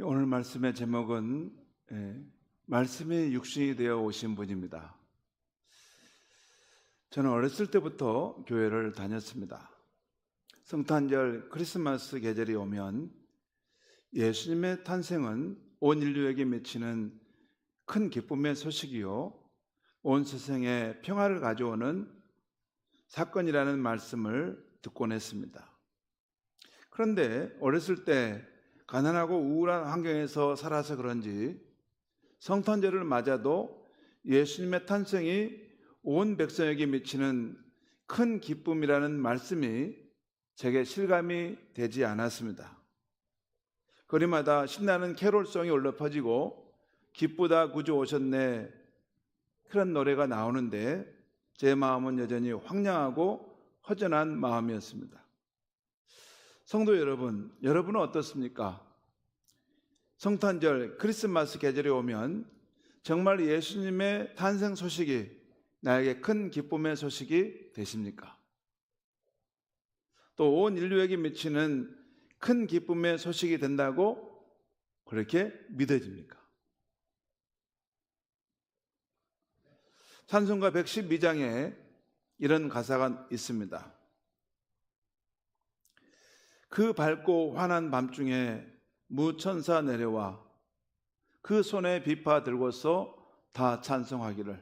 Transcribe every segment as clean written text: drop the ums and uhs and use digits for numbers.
오늘 말씀의 제목은 말씀이 육신이 되어 오신 분입니다. 저는 어렸을 때부터 교회를 다녔습니다. 성탄절 크리스마스 계절이 오면 예수님의 탄생은 온 인류에게 미치는 큰 기쁨의 소식이요 온 세상에 평화를 가져오는 사건이라는 말씀을 듣곤 했습니다. 그런데 어렸을 때 가난하고 우울한 환경에서 살아서 그런지 성탄절을 맞아도 예수님의 탄생이 온 백성에게 미치는 큰 기쁨이라는 말씀이 제게 실감이 되지 않았습니다. 거리마다 신나는 캐롤송이 울려 퍼지고 기쁘다 구주 오셨네 그런 노래가 나오는데 제 마음은 여전히 황량하고 허전한 마음이었습니다. 성도 여러분, 여러분은 어떻습니까? 성탄절, 크리스마스 계절이 오면 정말 예수님의 탄생 소식이 나에게 큰 기쁨의 소식이 되십니까? 또 온 인류에게 미치는 큰 기쁨의 소식이 된다고 그렇게 믿어집니까? 찬송가 112장에 이런 가사가 있습니다. 그 밝고 환한 밤중에 무천사 내려와 그 손에 비파 들고서 다 찬송하기를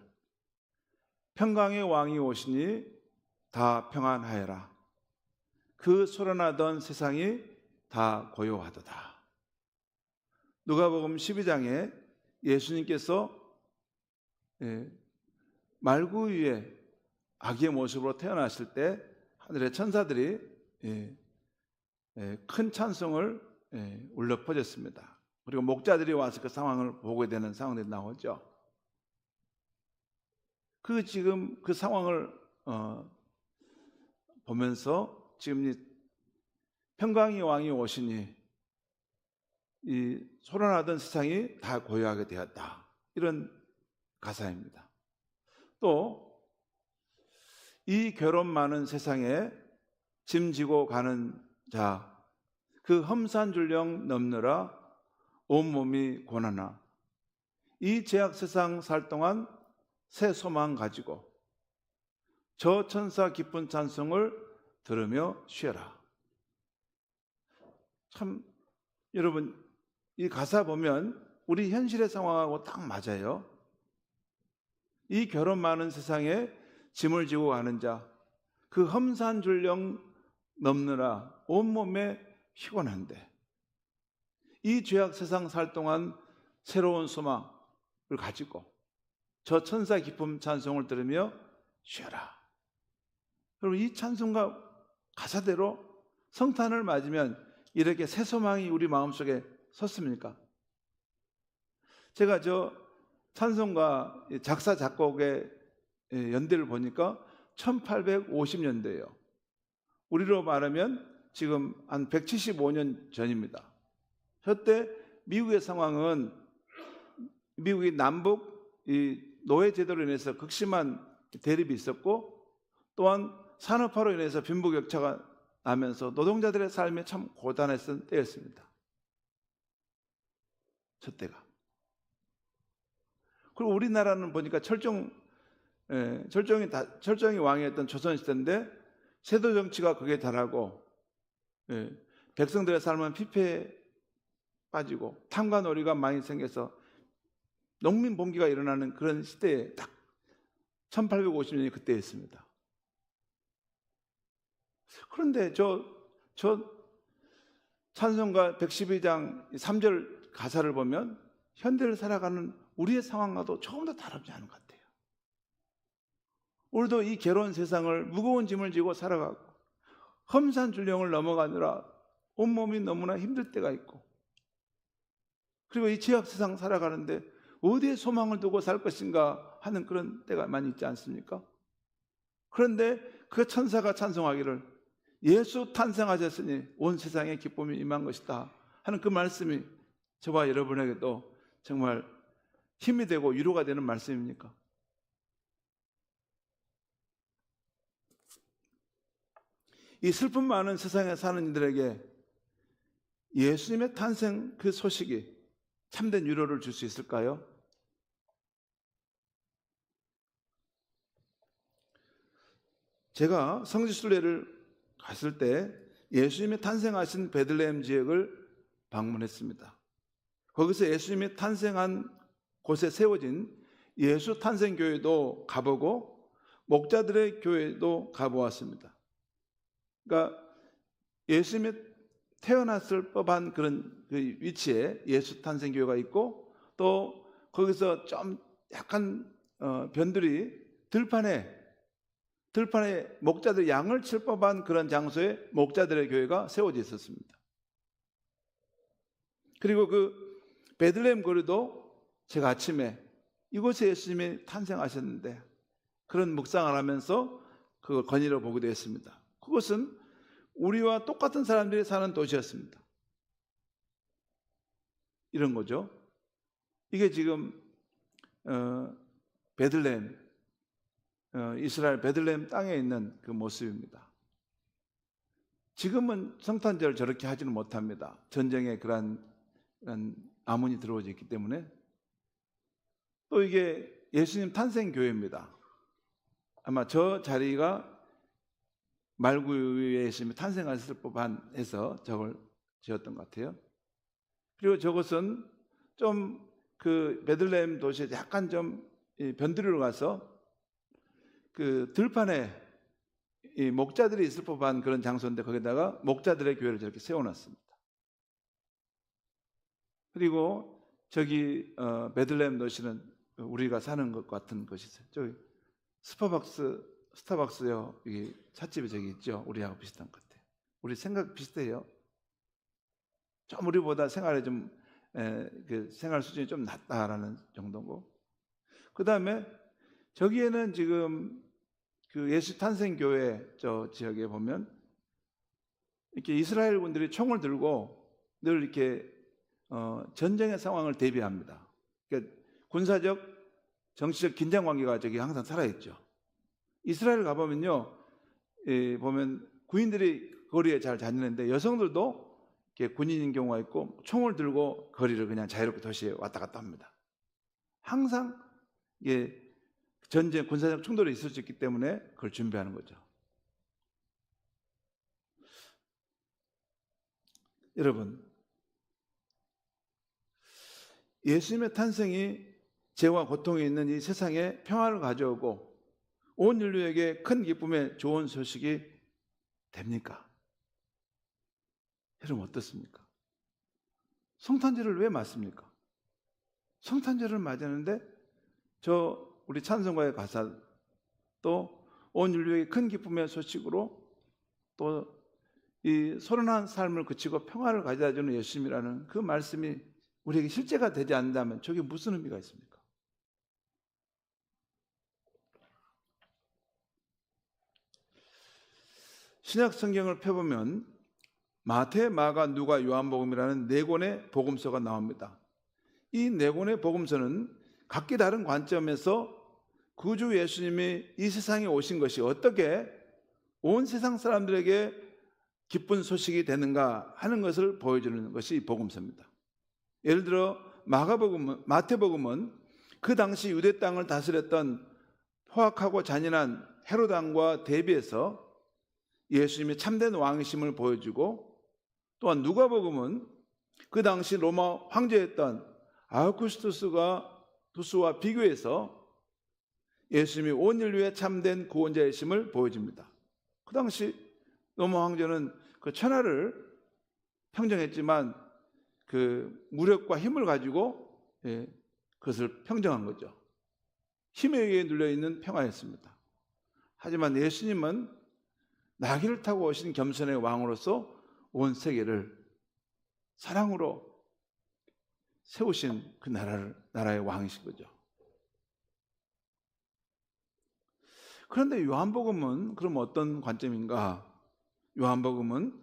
평강의 왕이 오시니 다 평안하여라 그 소란하던 세상이 다 고요하도다. 누가복음 12장에 예수님께서 말구 위에 아기의 모습으로 태어나실 때 하늘의 천사들이 큰 찬송을 울려 퍼졌습니다. 그리고 목자들이 와서 그 상황을 보게 되는 상황들이 나오죠. 지금 그 상황을 보면서 지금 이 평강의 왕이 오시니 이 소란하던 세상이 다 고요하게 되었다. 이런 가사입니다. 또 이 괴로움 많은 세상에 짐 지고 가는 자, 그 험산줄령 넘느라 온몸이 고난하 이 죄악 세상 살 동안 새 소망 가지고 저 천사 기쁜 찬송을 들으며 쉬어라. 참 여러분 이 가사 보면 우리 현실의 상황하고 딱 맞아요. 이 괴로움 많은 세상에 짐을 지고 가는 자, 그 험산줄령 넘느라 온몸에 피곤한데 이 죄악 세상 살 동안 새로운 소망을 가지고 저 천사 기쁨 찬송을 들으며 쉬어라. 여러분 이 찬송가 가사대로 성탄을 맞으면 이렇게 새 소망이 우리 마음속에 섰습니까? 제가 저 찬송가 작사 작곡의 연대를 보니까 1850년대예요. 우리로 말하면 지금 한 175년 전입니다. 그때 미국의 상황은 미국이 남북 이 노예 제도로 인해서 극심한 대립이 있었고 또한 산업화로 인해서 빈부격차가 나면서 노동자들의 삶이 참 고단했던 때였습니다. 저 때가. 그리고 우리나라는 보니까 철종이 왕이었던 조선시대인데 세도 정치가 극에 달하고 백성들의 삶은 피폐에 빠지고 탐과 놀이가 많이 생겨서 농민 봉기가 일어나는 그런 시대에 딱 1850년이 그때였습니다. 그런데 저 찬송가 112장 3절 가사를 보면 현대를 살아가는 우리의 상황과도 조금 더 다르지 않은 것 같아요. 우리도 이 괴로운 세상을 무거운 짐을 지고 살아가고 험산줄령을 넘어가느라 온몸이 너무나 힘들 때가 있고 그리고 이 죄악 세상 살아가는데 어디에 소망을 두고 살 것인가 하는 그런 때가 많이 있지 않습니까? 그런데 그 천사가 찬송하기를 예수 탄생하셨으니 온 세상에 기쁨이 임한 것이다 하는 그 말씀이 저와 여러분에게도 정말 힘이 되고 위로가 되는 말씀입니까? 이 슬픔 많은 세상에 사는 이들에게 예수님의 탄생 그 소식이 참된 위로를 줄 수 있을까요? 제가 성지순례를 갔을 때 예수님이 탄생하신 베들레헴 지역을 방문했습니다. 거기서 예수님이 탄생한 곳에 세워진 예수 탄생교회도 가보고 목자들의 교회도 가보았습니다. 그러니까 예수님이 태어났을 법한 그런 그 위치에 예수 탄생교회가 있고, 또 거기서 좀 약간 변두리 들판에 목자들 양을 칠 법한 그런 장소에 목자들의 교회가 세워져 있었습니다. 그리고 그 베들레헴 거리도 제가 아침에 이곳에 예수님이 탄생하셨는데 그런 묵상을 하면서 그걸 거닐어 보기도 했습니다. 그것은 우리와 똑같은 사람들이 사는 도시였습니다. 이런 거죠. 이게 지금 베들레헴, 이스라엘 베들레헴 땅에 있는 그 모습입니다. 지금은 성탄절을 저렇게 하지는 못합니다. 전쟁에 그런 암문이 들어오지 있기 때문에. 또 이게 예수님 탄생 교회입니다. 아마 저 자리가 말구유에 예수님이 탄생하셨을 법한 해서 저걸 지었던 것 같아요. 그리고 저것은 좀 그 베들레헴 도시에 약간 좀 변두리로 가서 그 들판에 이 목자들이 있을 법한 그런 장소인데 거기다가 목자들의 교회를 저렇게 세워놨습니다. 그리고 저기 베들레헴 도시는 우리가 사는 것 같은 것이 있어요. 저기 스타벅스요. 이 찻집이 저기 있죠. 우리하고 비슷한 것 같아요. 우리 생각 비슷해요. 좀 우리보다 생활에 좀 그 생활 수준이 좀 낮다라는 정도고. 그 다음에 저기에는 지금 그 예수 탄생 교회 저 지역에 보면 이렇게 이스라엘 군들이 총을 들고 늘 이렇게 전쟁의 상황을 대비합니다. 그러니까 군사적, 정치적 긴장 관계가 저기 항상 살아있죠. 이스라엘 가보면요, 보면 군인들이 거리에 잘 다니는데 여성들도 이렇게 군인인 경우가 있고 총을 들고 거리를 그냥 자유롭게 도시에 왔다 갔다 합니다. 항상 이게 전쟁, 군사적 충돌이 있을 수 있기 때문에 그걸 준비하는 거죠. 여러분, 예수님의 탄생이 죄와 고통이 있는 이 세상에 평화를 가져오고 온 인류에게 큰 기쁨의 좋은 소식이 됩니까? 여러분 어떻습니까? 성탄절을 왜 맞습니까? 성탄절을 맞았는데 우리 찬송가의 가사 또 온 인류에게 큰 기쁨의 소식으로 또 이 소란한 삶을 그치고 평화를 가져다주는 예수님이라는 그 말씀이 우리에게 실제가 되지 않는다면 저게 무슨 의미가 있습니까? 신약 성경을 펴보면 마태, 마가, 누가, 요한복음이라는 네 권의 복음서가 나옵니다. 이 네 권의 복음서는 각기 다른 관점에서 구주 예수님이 이 세상에 오신 것이 어떻게 온 세상 사람들에게 기쁜 소식이 되는가 하는 것을 보여주는 것이 복음서입니다. 예를 들어 마태복음은 그 당시 유대 땅을 다스렸던 포악하고 잔인한 헤롯 왕과 대비해서 예수님이 참된 왕이심을 보여주고, 또한 누가복음은 그 당시 로마 황제였던 아우구스투스와 비교해서 예수님이 온 인류의 참된 구원자이심을 보여줍니다. 그 당시 로마 황제는 그 천하를 평정했지만 그 무력과 힘을 가지고 그것을 평정한 거죠. 힘에 의해 눌려있는 평화였습니다. 하지만 예수님은 나귀를 타고 오신 겸손의 왕으로서 온 세계를 사랑으로 세우신 그 나라의 왕이신 거죠. 그런데 요한복음은 그럼 어떤 관점인가? 요한복음은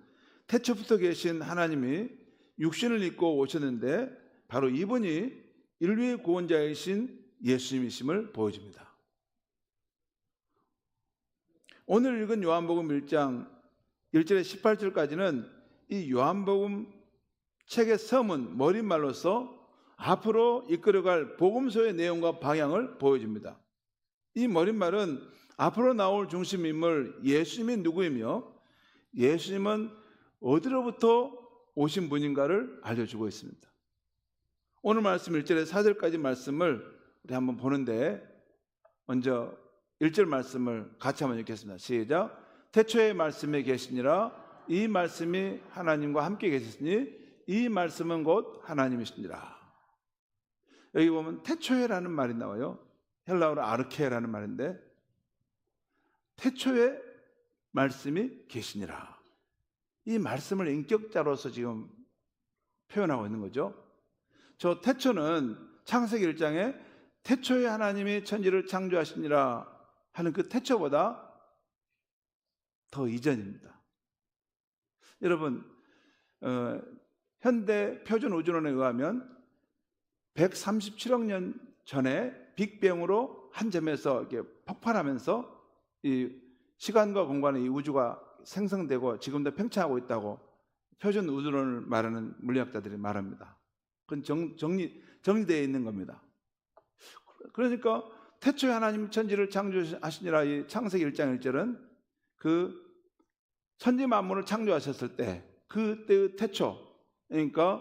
태초부터 계신 하나님이 육신을 입고 오셨는데 바로 이분이 인류의 구원자이신 예수님이심을 보여줍니다. 오늘 읽은 요한복음 1장 1절에 18절까지는 이 요한복음 책의 서문, 머릿말로서 앞으로 이끌어갈 복음서의 내용과 방향을 보여줍니다. 이 머릿말은 앞으로 나올 중심 인물 예수님이 누구이며 예수님은 어디로부터 오신 분인가를 알려주고 있습니다. 오늘 말씀 1절에서 4절까지 말씀을 우리 한번 보는데, 먼저 1절 말씀을 같이 한번 읽겠습니다. 시작. 태초에 말씀에 계시니라. 이 말씀이 하나님과 함께 계셨으니 이 말씀은 곧 하나님이시니라. 여기 보면 태초에라는 말이 나와요. 헬라어로 아르케라는 말인데, 태초에 말씀이 계시니라. 이 말씀을 인격자로서 지금 표현하고 있는 거죠. 저 태초는 창세기 1장에 태초에 하나님이 천지를 창조하시니라 하는 그 태초보다 더 이전입니다. 여러분, 현대 표준 우주론에 의하면 137억 년 전에 빅뱅으로 한 점에서 이렇게 폭발하면서 이 시간과 공간의 이 우주가 생성되고 지금도 팽창하고 있다고 표준 우주론을 말하는 물리학자들이 말합니다. 그건 정리되어 있는 겁니다. 그러니까 태초에 하나님 천지를 창조하시니라, 이 창세기 1장 1절은 그 천지 만물을 창조하셨을 때 그때의 태초, 그러니까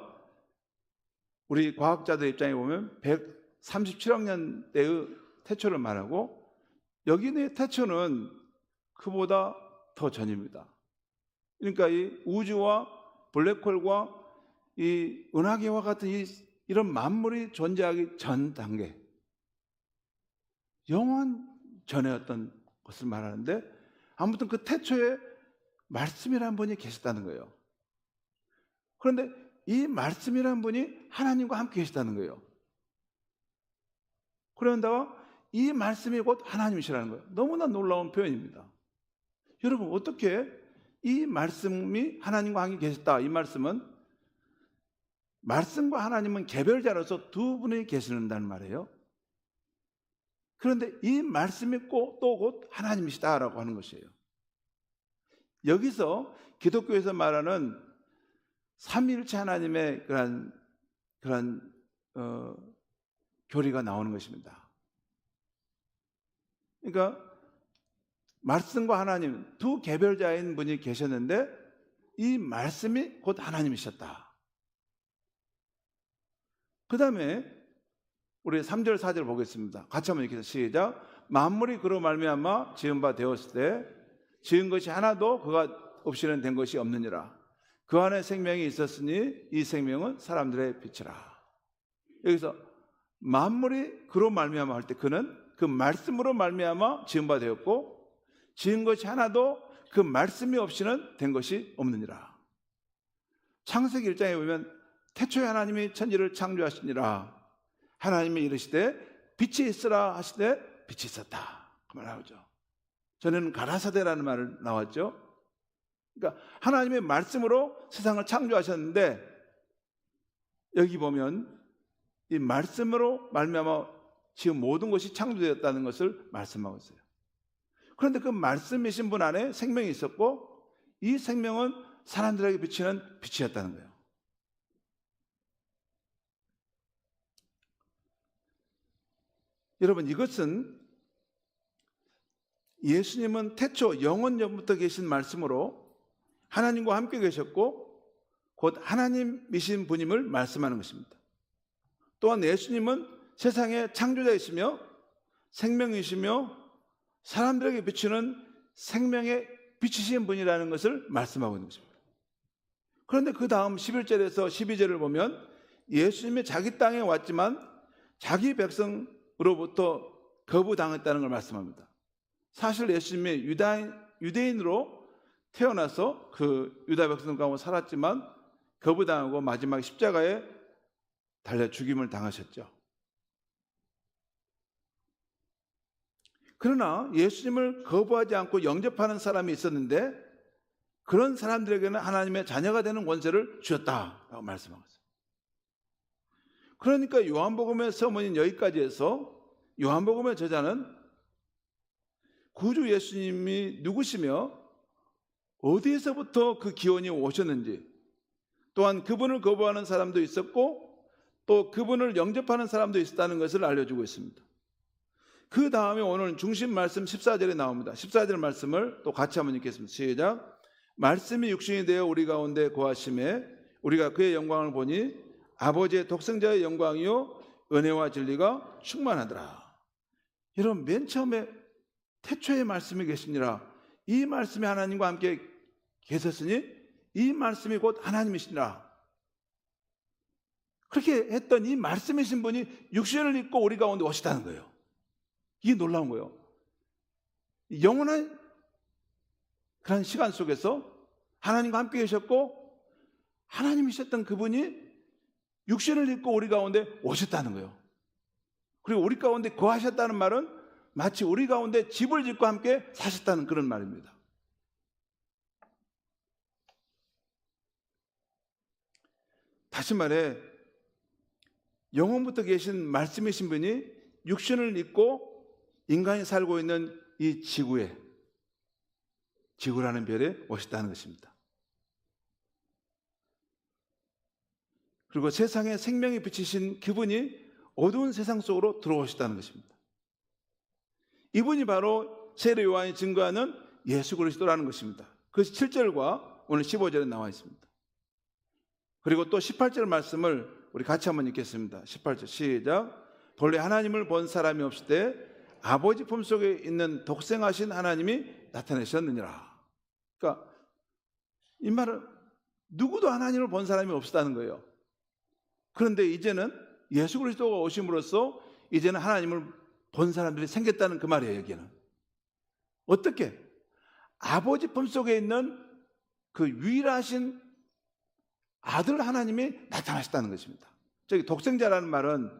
우리 과학자들 입장에 보면 137억 년대의 태초를 말하고, 여기의 태초는 그보다 더 전입니다. 그러니까 이 우주와 블랙홀과 이 은하계와 같은 이런 만물이 존재하기 전 단계, 영원 전에 어떤 것을 말하는데, 아무튼 그 태초에 말씀이라는 분이 계셨다는 거예요. 그런데 이 말씀이라는 분이 하나님과 함께 계시다는 거예요. 그런다가 이 말씀이 곧 하나님이시라는 거예요. 너무나 놀라운 표현입니다. 여러분, 어떻게 이 말씀이 하나님과 함께 계셨다, 이 말씀은 말씀과 하나님은 개별자로서 두 분이 계시는다는 말이에요. 그런데 이 말씀이 또 곧 하나님이시다라고 하는 것이에요. 여기서 기독교에서 말하는 삼위일체 하나님의 그런 교리가 나오는 것입니다. 그러니까 말씀과 하나님 두 개별자인 분이 계셨는데 이 말씀이 곧 하나님이셨다. 그 다음에 우리 3절 4절 보겠습니다. 같이 한번 읽겠습니다. 시작. 만물이 그로 말미암아 지은 바 되었을 때 지은 것이 하나도 그가 없이는 된 것이 없느니라. 그 안에 생명이 있었으니 이 생명은 사람들의 빛이라. 여기서 만물이 그로 말미암아 할 때 그는 그 말씀으로 말미암아 지은 바 되었고 지은 것이 하나도 그 말씀이 없이는 된 것이 없느니라. 창세기 1장에 보면 태초에 하나님이 천지를 창조하시니라. 하나님이 이르시되 빛이 있으라 하시되 빛이 있었다. 그 말 나오죠. 전에는 가라사대라는 말 나왔죠. 그러니까 하나님의 말씀으로 세상을 창조하셨는데 여기 보면 이 말씀으로 말미암아 지금 모든 것이 창조되었다는 것을 말씀하고 있어요. 그런데 그 말씀이신 분 안에 생명이 있었고 이 생명은 사람들에게 비치는 빛이었다는 거예요. 여러분, 이것은 예수님은 태초 영원 전부터 계신 말씀으로 하나님과 함께 계셨고 곧 하나님이신 분임을 말씀하는 것입니다. 또한 예수님은 세상의 창조자이시며 생명이시며 사람들에게 비추는 생명의 빛이신 분이라는 것을 말씀하고 있는 것입니다. 그런데 그 다음 11절에서 12절을 보면 예수님이 자기 땅에 왔지만 자기 백성으로부터 거부당했다는 걸 말씀합니다. 사실 예수님이 유대인으로 태어나서 그 유다 백성 가운데 살았지만 거부당하고 마지막에 십자가에 달려 죽임을 당하셨죠. 그러나 예수님을 거부하지 않고 영접하는 사람이 있었는데 그런 사람들에게는 하나님의 자녀가 되는 권세를 주셨다라고 말씀하고 있어요. 그러니까 요한복음의 서문인 여기까지 해서 요한복음의 저자는 구주 예수님이 누구시며 어디에서부터 그 기원이 오셨는지 또한 그분을 거부하는 사람도 있었고 또 그분을 영접하는 사람도 있었다는 것을 알려주고 있습니다. 그 다음에 오늘 중심 말씀 14절에 나옵니다. 14절 말씀을 또 같이 한번 읽겠습니다. 시작. 말씀이 육신이 되어 우리 가운데 거하심에 우리가 그의 영광을 보니 아버지의 독생자의 영광이요 은혜와 진리가 충만하더라. 여러분, 맨 처음에 태초의 말씀이 계시니라. 이 말씀이 하나님과 함께 계셨으니 이 말씀이 곧 하나님이시니라. 그렇게 했던 이 말씀이신 분이 육신을 입고 우리 가운데 오시다는 거예요. 이게 놀라운 거예요. 영원한 그런 시간 속에서 하나님과 함께 계셨고 하나님이셨던 그분이 육신을 입고 우리 가운데 오셨다는 거예요. 그리고 우리 가운데 거하셨다는 말은 마치 우리 가운데 집을 짓고 함께 사셨다는 그런 말입니다. 다시 말해 영원부터 계신 말씀이신 분이 육신을 입고 인간이 살고 있는 이 지구라는 별에 오셨다는 것입니다. 그리고 세상에 생명이 비치신 그분이 어두운 세상 속으로 들어오셨다는 것입니다. 이분이 바로 세례 요한이 증거하는 예수 그리스도라는 것입니다. 그것이 7절과 오늘 15절에 나와 있습니다. 그리고 또 18절 말씀을 우리 같이 한번 읽겠습니다. 18절 시작. 본래 하나님을 본 사람이 없을 때 아버지 품속에 있는 독생하신 하나님이 나타나셨느니라. 그러니까 이 말은 누구도 하나님을 본 사람이 없었다는 거예요. 그런데 이제는 예수 그리스도가 오심으로써 이제는 하나님을 본 사람들이 생겼다는 그 말이에요. 여기는 어떻게? 아버지 품속에 있는 그 유일하신 아들 하나님이 나타나셨다는 것입니다. 저기 독생자라는 말은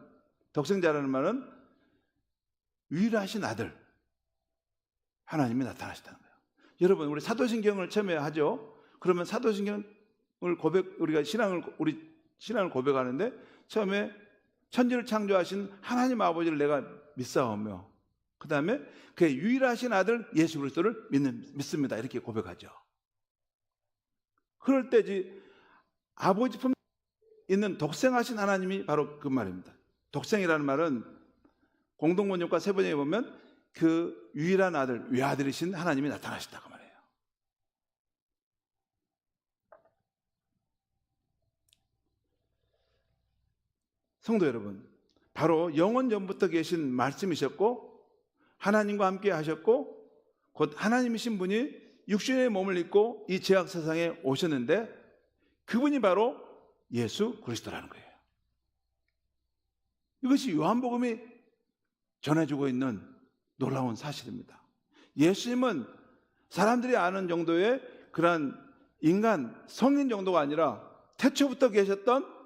유일하신 아들 하나님이 나타나셨다는 거예요. 여러분, 우리 사도신경을 처음에 하죠. 그러면 사도신경을 우리가 신앙을 고백하는데 처음에 천지를 창조하신 하나님 아버지를 내가 믿사오며 그 다음에 그의 유일하신 아들 예수 그리스도를 믿습니다. 이렇게 고백하죠. 그럴 때지 아버지 품 있는 독생하신 하나님이 바로 그 말입니다. 독생이라는 말은 공동번역과 세번역에 보면 그 유일한 아들, 외아들이신 하나님이 나타나셨다고 말해요. 성도 여러분, 바로 영원 전부터 계신 말씀이셨고 하나님과 함께 하셨고 곧 하나님이신 분이 육신의 몸을 입고 이 죄악 세상에 오셨는데 그분이 바로 예수 그리스도라는 거예요. 이것이 요한복음이 전해주고 있는 놀라운 사실입니다. 예수님은 사람들이 아는 정도의 그런 인간, 성인 정도가 아니라 태초부터 계셨던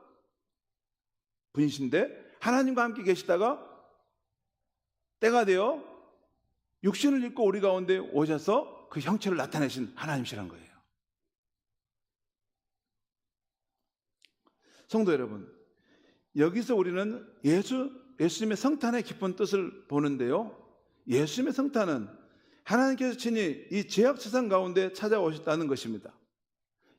분이신데 하나님과 함께 계시다가 때가 되어 육신을 입고 우리 가운데 오셔서 그 형체를 나타내신 하나님이시라는 거예요. 성도 여러분, 여기서 우리는 예수님의 성탄의 깊은 뜻을 보는데요. 예수님의 성탄은 하나님께서 친히 이 죄악 세상 가운데 찾아오셨다는 것입니다.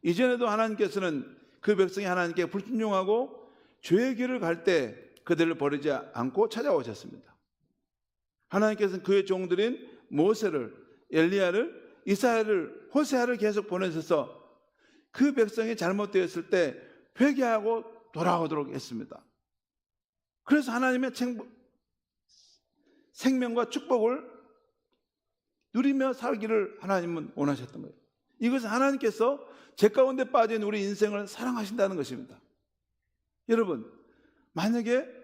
이전에도 하나님께서는 그 백성이 하나님께 불순종하고 죄의 길을 갈 때 그들을 버리지 않고 찾아오셨습니다. 하나님께서는 그의 종들인 모세를, 엘리야를, 이사야를, 호세아를 계속 보내셔서 그 백성이 잘못되었을 때 회개하고 돌아오도록 했습니다. 그래서 하나님의 생명과 축복을 누리며 살기를 하나님은 원하셨던 거예요. 이것은 하나님께서 죄 가운데 빠진 우리 인생을 사랑하신다는 것입니다. 여러분, 만약에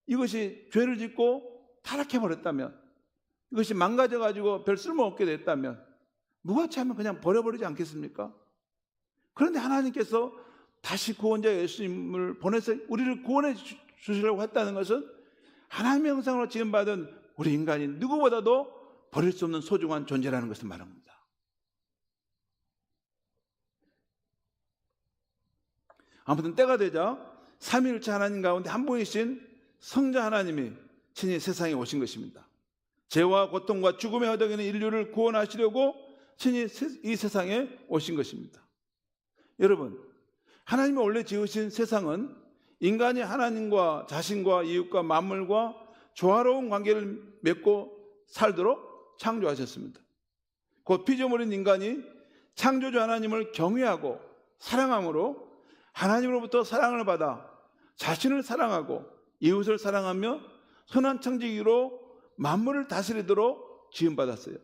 이것이 죄를 짓고 타락해버렸다면, 이것이 망가져가지고 별 쓸모없게 됐다면 무같이 하면 그냥 버려버리지 않겠습니까? 그런데 하나님께서 다시 구원자 예수님을 보내서 우리를 구원해 주시려고 했다는 것은 하나님의 형상으로 지음받은 우리 인간이 누구보다도 버릴 수 없는 소중한 존재라는 것을 말합니다. 아무튼 때가 되자 삼위일체 하나님 가운데 한 분이신 성자 하나님이 친히 세상에 오신 것입니다. 죄와 고통과 죽음에 허덕이는 인류를 구원하시려고 친히 이 세상에 오신 것입니다. 여러분, 하나님이 원래 지으신 세상은 인간이 하나님과 자신과 이웃과 만물과 조화로운 관계를 맺고 살도록 창조하셨습니다. 곧 피조물인 인간이 창조주 하나님을 경외하고 사랑함으로 하나님으로부터 사랑을 받아 자신을 사랑하고 이웃을 사랑하며 선한 청지기로 만물을 다스리도록 지음받았어요.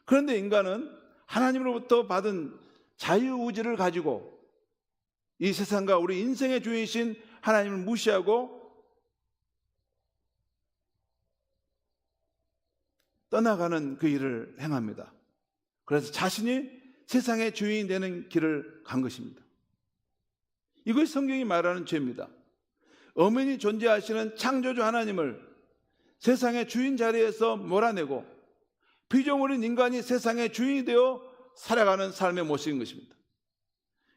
그런데 인간은 하나님으로부터 받은 자유의지를 가지고 이 세상과 우리 인생의 주인이신 하나님을 무시하고 떠나가는 그 일을 행합니다. 그래서 자신이 세상의 주인이 되는 길을 간 것입니다. 이것이 성경이 말하는 죄입니다. 엄연히 존재하시는 창조주 하나님을 세상의 주인 자리에서 몰아내고 피조물인 인간이 세상의 주인이 되어 살아가는 삶의 모습인 것입니다.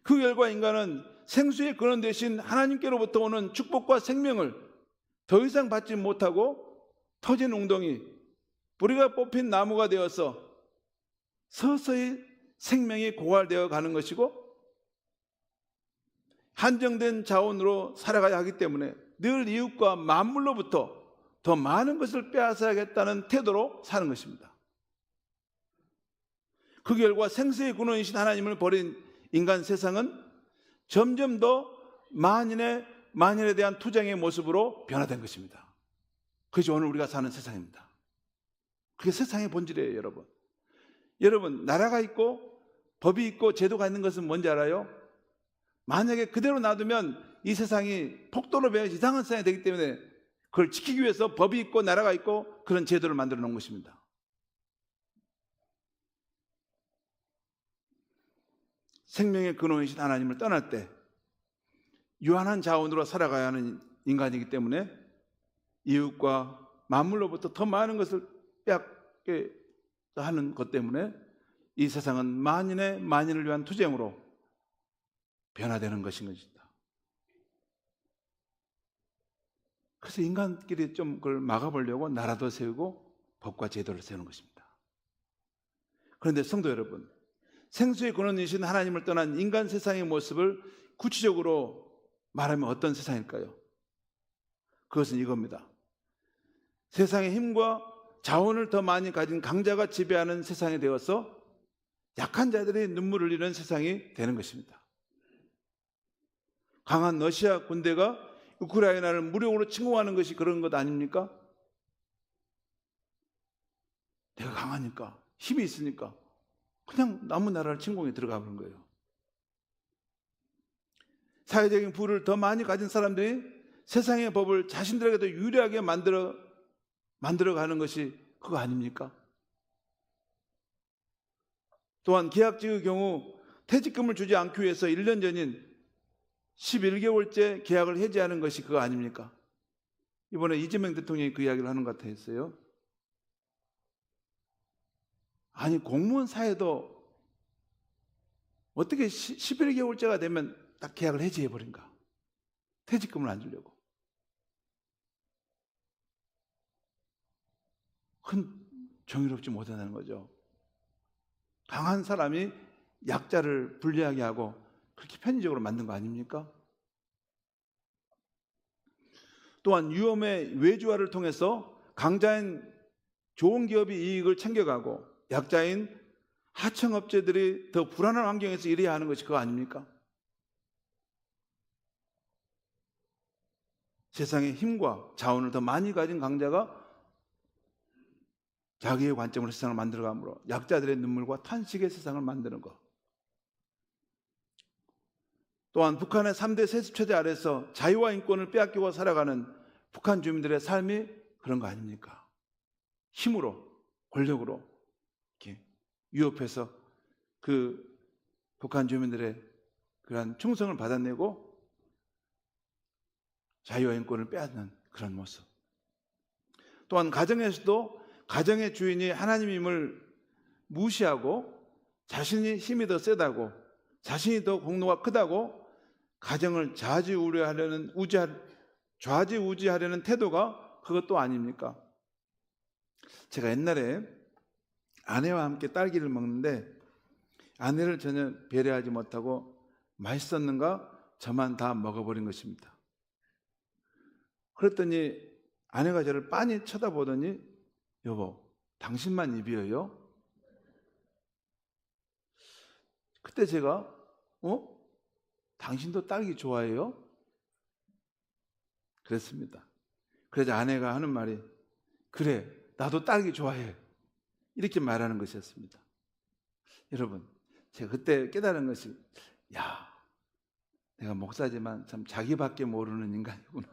그 결과 인간은 생수의 근원 되신 하나님께로부터 오는 축복과 생명을 더 이상 받지 못하고 터진 웅덩이, 뿌리가 뽑힌 나무가 되어서 서서히 생명이 고갈되어 가는 것이고 한정된 자원으로 살아가야 하기 때문에 늘 이웃과 만물로부터 더 많은 것을 빼앗아야겠다는 태도로 사는 것입니다. 그 결과 생수의 근원이신 하나님을 버린 인간 세상은 점점 더 만인에 대한 투쟁의 모습으로 변화된 것입니다. 그것이 오늘 우리가 사는 세상입니다. 그게 세상의 본질이에요, 여러분. 여러분, 나라가 있고 법이 있고 제도가 있는 것은 뭔지 알아요? 만약에 그대로 놔두면 이 세상이 폭도로 변해 이상한 세상이 되기 때문에 그걸 지키기 위해서 법이 있고 나라가 있고 그런 제도를 만들어 놓은 것입니다. 생명의 근원이신 하나님을 떠날 때 유한한 자원으로 살아가야 하는 인간이기 때문에 이웃과 만물로부터 더 많은 것을 빼앗게 하는 것 때문에 이 세상은 만인을 위한 투쟁으로 변화되는 것인 것입니다. 그래서 인간끼리 좀 그걸 막아보려고 나라도 세우고 법과 제도를 세우는 것입니다. 그런데 성도 여러분, 생수의 근원이신 하나님을 떠난 인간 세상의 모습을 구체적으로 말하면 어떤 세상일까요? 그것은 이겁니다. 세상의 힘과 자원을 더 많이 가진 강자가 지배하는 세상이 되어서 약한 자들이 눈물을 흘리는 세상이 되는 것입니다. 강한 러시아 군대가 우크라이나를 무력으로 침공하는 것이 그런 것 아닙니까? 내가 강하니까, 힘이 있으니까 그냥 남은 나라를 침공에 들어가 버린 거예요. 사회적인 부를 더 많이 가진 사람들이 세상의 법을 자신들에게 더 유리하게 만들어가는 것이 그거 아닙니까? 또한 계약직의 경우 퇴직금을 주지 않기 위해서 1년 전인 11개월째 계약을 해지하는 것이 그거 아닙니까? 이번에 이재명 대통령이 그 이야기를 하는 것 같았어요. 아니, 공무원 사회도 어떻게 11개월째가 되면 딱 계약을 해지해버린가? 퇴직금을 안 주려고. 큰 정의롭지 못하다는 거죠. 강한 사람이 약자를 불리하게 하고 그렇게 편의적으로 만든 거 아닙니까? 또한 위험의 외주화를 통해서 강자인 좋은 기업이 이익을 챙겨가고 약자인 하청업체들이 더 불안한 환경에서 일해야 하는 것이 그거 아닙니까? 세상의 힘과 자원을 더 많이 가진 강자가 자기의 관점으로 세상을 만들어가므로 약자들의 눈물과 탄식의 세상을 만드는 것. 또한 북한의 3대 세습체제 아래서 자유와 인권을 빼앗기고 살아가는 북한 주민들의 삶이 그런 거 아닙니까? 힘으로, 권력으로 이렇게 위협해서 그 북한 주민들의 그러한 충성을 받아내고 자유와 인권을 빼앗는 그런 모습. 또한 가정에서도 가정의 주인이 하나님임을 무시하고 자신이 힘이 더 세다고 자신이 더 공로가 크다고 가정을 좌지우지하려는 태도가 그것도 아닙니까? 제가 옛날에 아내와 함께 딸기를 먹는데 아내를 전혀 배려하지 못하고 맛있었는가? 저만 다 먹어버린 것입니다. 그랬더니 아내가 저를 빤히 쳐다보더니 여보, 당신만 입이에요? 그때 제가 당신도 딸기 좋아해요? 그랬습니다. 그래서 아내가 하는 말이 그래, 나도 딸기 좋아해. 이렇게 말하는 것이었습니다. 여러분, 제가 그때 깨달은 것이 내가 목사지만 참 자기밖에 모르는 인간이구나.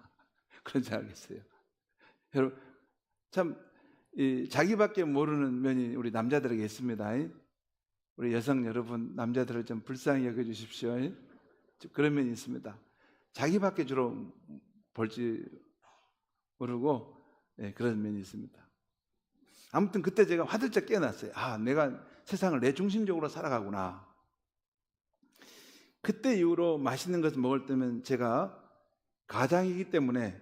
그런 생각했어요. 여러분, 참 자기밖에 모르는 면이 우리 남자들에게 있습니다. 우리 여성 여러분, 남자들을 좀 불쌍히 여겨주십시오. 그런 면이 있습니다. 자기밖에 주로 볼지 모르고 그런 면이 있습니다. 아무튼 그때 제가 화들짝 깨어났어요. 내가 세상을 내 중심적으로 살아가구나. 그때 이후로 맛있는 것을 먹을 때면 제가 가장이기 때문에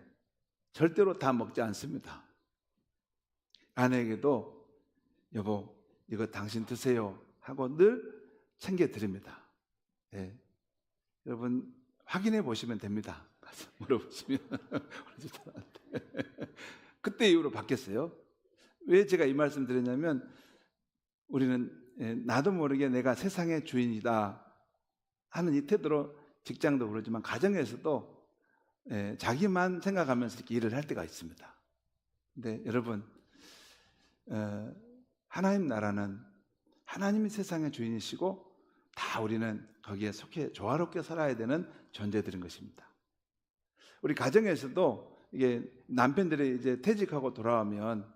절대로 다 먹지 않습니다. 아내에게도 여보, 이거 당신 드세요 하고 늘 챙겨드립니다. 여러분 확인해 보시면 됩니다. 가서 물어보시면. 그때 이후로 바뀌었어요. 왜 제가 이 말씀 드렸냐면 우리는 나도 모르게 내가 세상의 주인이다 하는 이 태도로 직장도 그러지만 가정에서도 자기만 생각하면서 이렇게 일을 할 때가 있습니다. 근데 여러분, 하나님 나라는 하나님이 세상의 주인이시고 다 우리는 거기에 속해 조화롭게 살아야 되는 존재들인 것입니다. 우리 가정에서도 이게 남편들이 이제 퇴직하고 돌아오면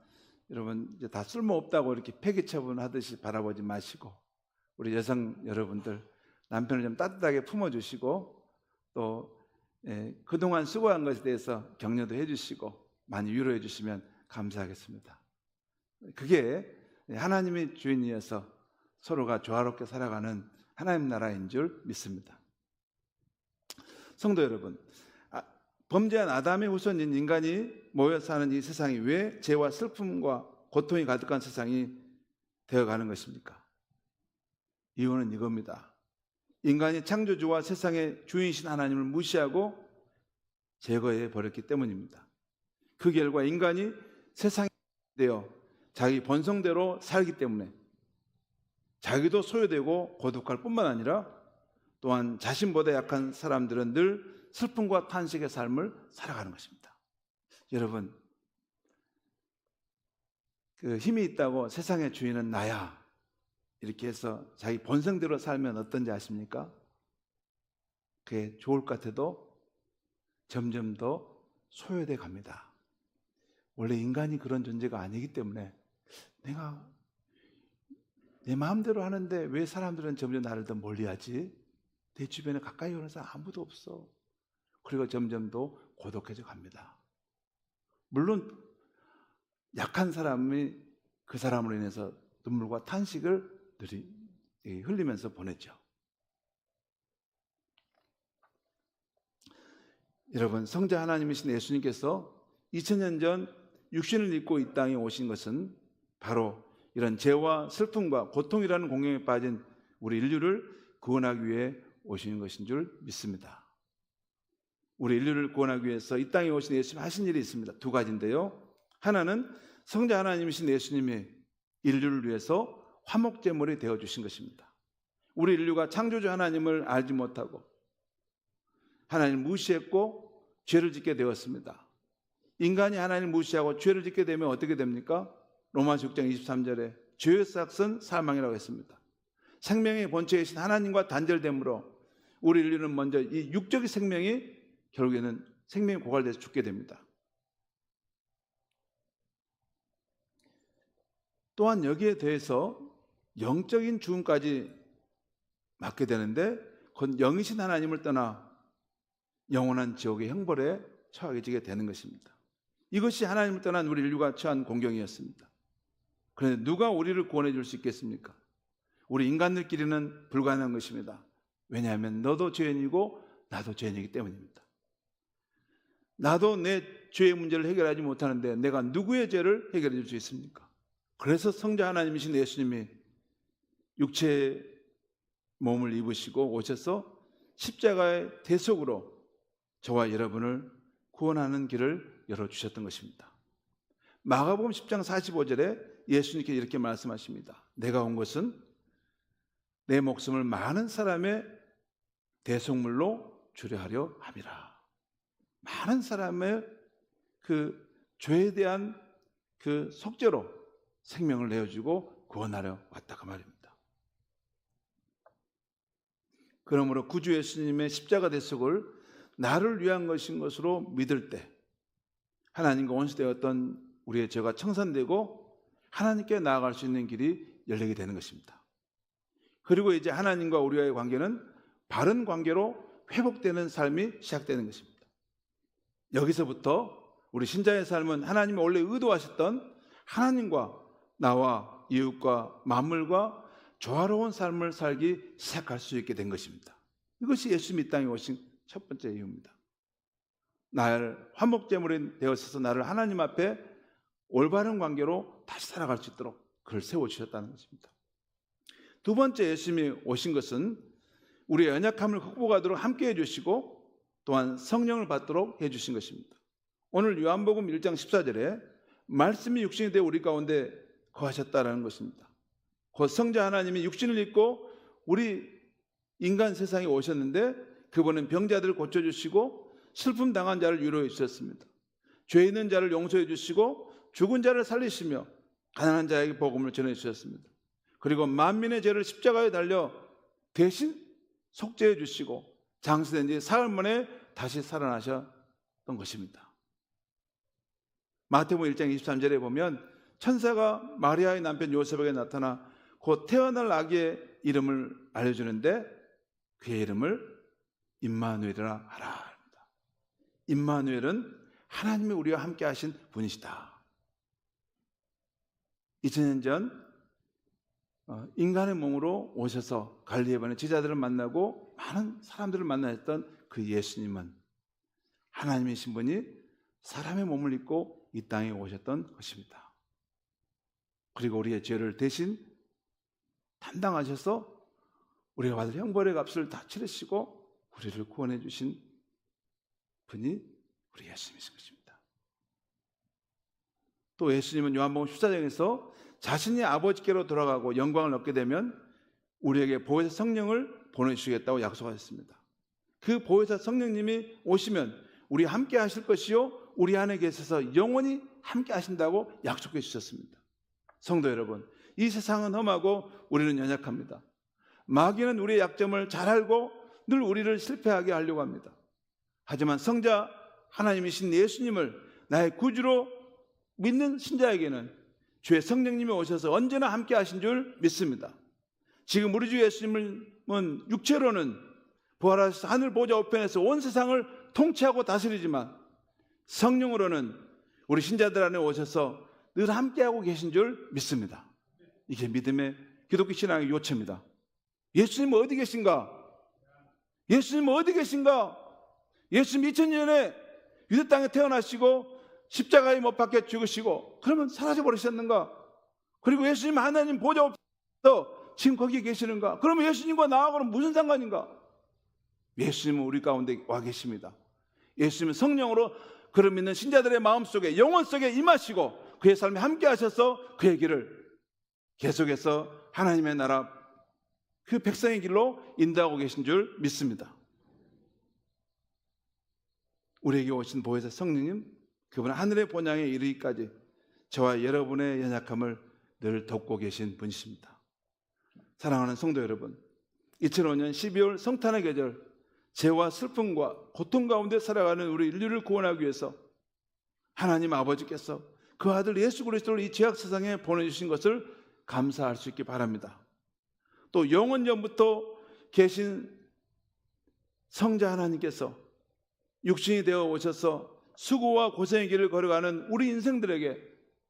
여러분 이제 다 쓸모없다고 이렇게 폐기 처분하듯이 바라보지 마시고 우리 여성 여러분들 남편을 좀 따뜻하게 품어주시고 또 그동안 수고한 것에 대해서 격려도 해주시고 많이 위로해 주시면 감사하겠습니다. 그게 하나님의 주인이어서 서로가 조화롭게 살아가는 하나님 나라인 줄 믿습니다. 성도 여러분, 범죄한 아담의 후손인 인간이 모여 사는 이 세상이 왜 죄와 슬픔과 고통이 가득한 세상이 되어가는 것입니까? 이유는 이겁니다. 인간이 창조주와 세상의 주인이신 하나님을 무시하고 제거해 버렸기 때문입니다. 그 결과 인간이 세상에 되어 자기 본성대로 살기 때문에 자기도 소외되고 고독할 뿐만 아니라 또한 자신보다 약한 사람들은 늘 슬픔과 탄식의 삶을 살아가는 것입니다. 여러분, 그 힘이 있다고 세상의 주인은 나야 이렇게 해서 자기 본성대로 살면 어떤지 아십니까? 그게 좋을 것 같아도 점점 더 소외돼 갑니다. 원래 인간이 그런 존재가 아니기 때문에 내가 내 마음대로 하는데 왜 사람들은 점점 나를 더 멀리하지? 내 주변에 가까이 오는 사람 아무도 없어. 그리고 점점 더 고독해져 갑니다. 물론 약한 사람이 그 사람으로 인해서 눈물과 탄식을 흘리면서 보냈죠. 여러분, 성자 하나님이신 예수님께서 2000년 전 육신을 입고 이 땅에 오신 것은 바로 이런 죄와 슬픔과 고통이라는 공경에 빠진 우리 인류를 구원하기 위해 오신 것인 줄 믿습니다. 우리 인류를 구원하기 위해서 이 땅에 오신 예수님이 하신 일이 있습니다. 두 가지인데요. 하나는 성자 하나님이신 예수님이 인류를 위해서 화목제물이 되어주신 것입니다. 우리 인류가 창조주 하나님을 알지 못하고 하나님을 무시했고 죄를 짓게 되었습니다. 인간이 하나님을 무시하고 죄를 짓게 되면 어떻게 됩니까? 로마서 6장 23절에 죄의 삭은 사망이라고 했습니다. 생명의 본체이신 하나님과 단절됨으로 우리 인류는 먼저 이 육적인 생명이 결국에는 생명이 고갈돼서 죽게 됩니다. 또한 여기에 대해서 영적인 죽음까지 맞게 되는데 곧 영이신 하나님을 떠나 영원한 지옥의 형벌에 처하게 되는 것입니다. 이것이 하나님을 떠난 우리 인류가 처한 공경이었습니다. 그런데 누가 우리를 구원해 줄 수 있겠습니까? 우리 인간들끼리는 불가능한 것입니다. 왜냐하면 너도 죄인이고 나도 죄인이기 때문입니다. 나도 내 죄의 문제를 해결하지 못하는데 내가 누구의 죄를 해결해 줄 수 있습니까? 그래서 성자 하나님이신 예수님이 육체의 몸을 입으시고 오셔서 십자가의 대속으로 저와 여러분을 구원하는 길을 열어주셨던 것입니다. 마가복음 10장 45절에 예수님께서 이렇게 말씀하십니다. 내가 온 것은 내 목숨을 많은 사람의 대속물로 주려 하려 함이라. 많은 사람의 그 죄에 대한 그 속죄로 생명을 내어주고 구원하려 왔다 그 말입니다. 그러므로 구주 예수님의 십자가 대속을 나를 위한 것인 것으로 믿을 때 하나님과 원수되었던 우리의 죄가 청산되고 하나님께 나아갈 수 있는 길이 열리게 되는 것입니다. 그리고 이제 하나님과 우리와의 관계는 바른 관계로 회복되는 삶이 시작되는 것입니다. 여기서부터 우리 신자의 삶은 하나님이 원래 의도하셨던 하나님과 나와 이웃과 만물과 조화로운 삶을 살기 시작할 수 있게 된 것입니다. 이것이 예수님이 이 땅에 오신 첫 번째 이유입니다. 나를 화목제물이 되어서 나를 하나님 앞에 올바른 관계로 다시 살아갈 수 있도록 그를 세워주셨다는 것입니다. 두 번째 예수님이 오신 것은 우리의 연약함을 극복하도록 함께해 주시고 또한 성령을 받도록 해주신 것입니다. 오늘 요한복음 1장 14절에 말씀이 육신이 되어 우리 가운데 거하셨다라는 것입니다. 곧 성자 하나님이 육신을 입고 우리 인간 세상에 오셨는데 그분은 병자들을 고쳐주시고 슬픔 당한 자를 위로해 주셨습니다. 죄 있는 자를 용서해 주시고 죽은 자를 살리시며 가난한 자에게 복음을 전해 주셨습니다. 그리고 만민의 죄를 십자가에 달려 대신 속죄해 주시고 장수된 지 사흘 만에 다시 살아나셨던 것입니다. 마태복음 1장 23절에 보면 천사가 마리아의 남편 요셉에게 나타나 곧 태어날 아기의 이름을 알려주는데 그의 이름을 임마누엘이라 하라. 임마누엘은 하나님이 우리와 함께 하신 분이시다. 2000년 전 인간의 몸으로 오셔서 갈릴리의 제자들을 만나고 많은 사람들을 만나셨던 그 예수님은 하나님이신 분이 사람의 몸을 입고 이 땅에 오셨던 것입니다. 그리고 우리의 죄를 대신 담당하셔서 우리가 받을 형벌의 값을 다 치르시고 우리를 구원해 주신 분이 우리 예수님이신 것입니다. 또 예수님은 요한복음 14장에서 자신이 아버지께로 돌아가고 영광을 얻게 되면 우리에게 보혜사 성령을 보내주시겠다고 약속하셨습니다. 그 보혜사 성령님이 오시면 우리 함께 하실 것이요 우리 안에 계셔서 영원히 함께 하신다고 약속해 주셨습니다. 성도 여러분, 이 세상은 험하고 우리는 연약합니다. 마귀는 우리의 약점을 잘 알고 늘 우리를 실패하게 하려고 합니다. 하지만 성자 하나님이신 예수님을 나의 구주로 믿는 신자에게는 주의 성령님이 오셔서 언제나 함께 하신 줄 믿습니다. 지금 우리 주 예수님은 육체로는 부활하셔서 하늘 보좌 우편에서 온 세상을 통치하고 다스리지만 성령으로는 우리 신자들 안에 오셔서 늘 함께하고 계신 줄 믿습니다. 이게 믿음의 기독교 신앙의 요체입니다. 예수님은 어디 계신가? 예수님은 어디 계신가? 예수님 2000년에 유대 땅에 태어나시고 십자가에 못 박혀 죽으시고 그러면 사라져버리셨는가? 그리고 예수님 하나님 보좌 앞에서 지금 거기에 계시는가? 그러면 예수님과 나하고는 무슨 상관인가? 예수님은 우리 가운데 와 계십니다. 예수님은 성령으로 그를 믿는 신자들의 마음속에 영혼 속에 임하시고 그의 삶에 함께 하셔서 그의 길을 계속해서 하나님의 나라 그 백성의 길로 인도하고 계신 줄 믿습니다. 우리에게 오신 보혜사 성령님, 그분은 하늘의 본향에 이르기까지 저와 여러분의 연약함을 늘 돕고 계신 분이십니다. 사랑하는 성도 여러분, 2005년 12월 성탄의 계절, 죄와 슬픔과 고통 가운데 살아가는 우리 인류를 구원하기 위해서 하나님 아버지께서 그 아들 예수 그리스도를 이 죄악 세상에 보내주신 것을 감사할 수 있기 바랍니다. 또 영원 전부터 계신 성자 하나님께서 육신이 되어 오셔서 수고와 고생의 길을 걸어가는 우리 인생들에게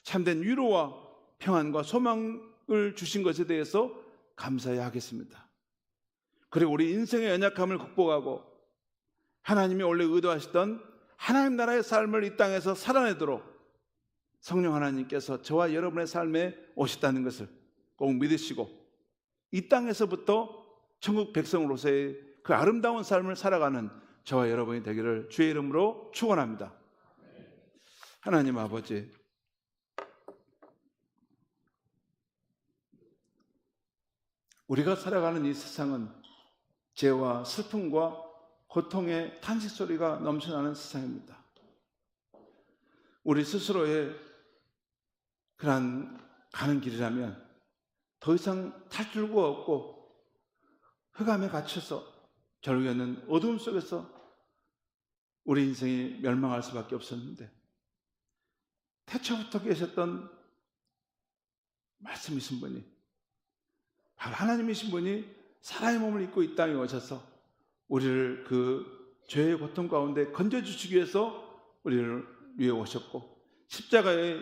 참된 위로와 평안과 소망을 주신 것에 대해서 감사해야 하겠습니다. 그리고 우리 인생의 연약함을 극복하고 하나님이 원래 의도하시던 하나님 나라의 삶을 이 땅에서 살아내도록 성령 하나님께서 저와 여러분의 삶에 오셨다는 것을 꼭 믿으시고 이 땅에서부터 천국 백성으로서의 그 아름다운 삶을 살아가는 저와 여러분이 되기를 주의 이름으로 축원합니다. 하나님 아버지, 우리가 살아가는 이 세상은 죄와 슬픔과 고통의 탄식 소리가 넘쳐나는 세상입니다. 우리 스스로의 그러한 가는 길이라면 더 이상 탈출구가 없고 흑암에 갇혀서 결국에는 어두움 속에서 우리 인생이 멸망할 수밖에 없었는데, 태초부터 계셨던 말씀이신 분이, 바로 하나님이신 분이 사람의 몸을 입고 이 땅에 오셔서 우리를 그 죄의 고통 가운데 건져주시기 위해서 우리를 위해 오셨고, 십자가에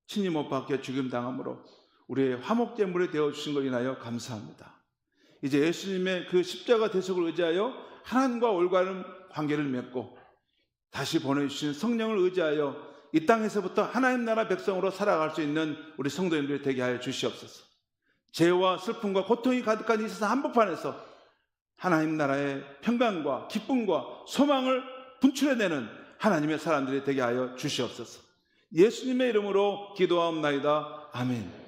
친히 못 박혀 죽임당함으로 우리의 화목제물이 되어주신 것을 인하여 감사합니다. 이제 예수님의 그 십자가 대속을 의지하여 하나님과 올바른 관계를 맺고 다시 보내주신 성령을 의지하여 이 땅에서부터 하나님 나라 백성으로 살아갈 수 있는 우리 성도님들이 되게 하여 주시옵소서. 죄와 슬픔과 고통이 가득한 이 세상 한복판에서 하나님 나라의 평강과 기쁨과 소망을 분출해내는 하나님의 사람들이 되게 하여 주시옵소서. 예수님의 이름으로 기도하옵나이다. 아멘.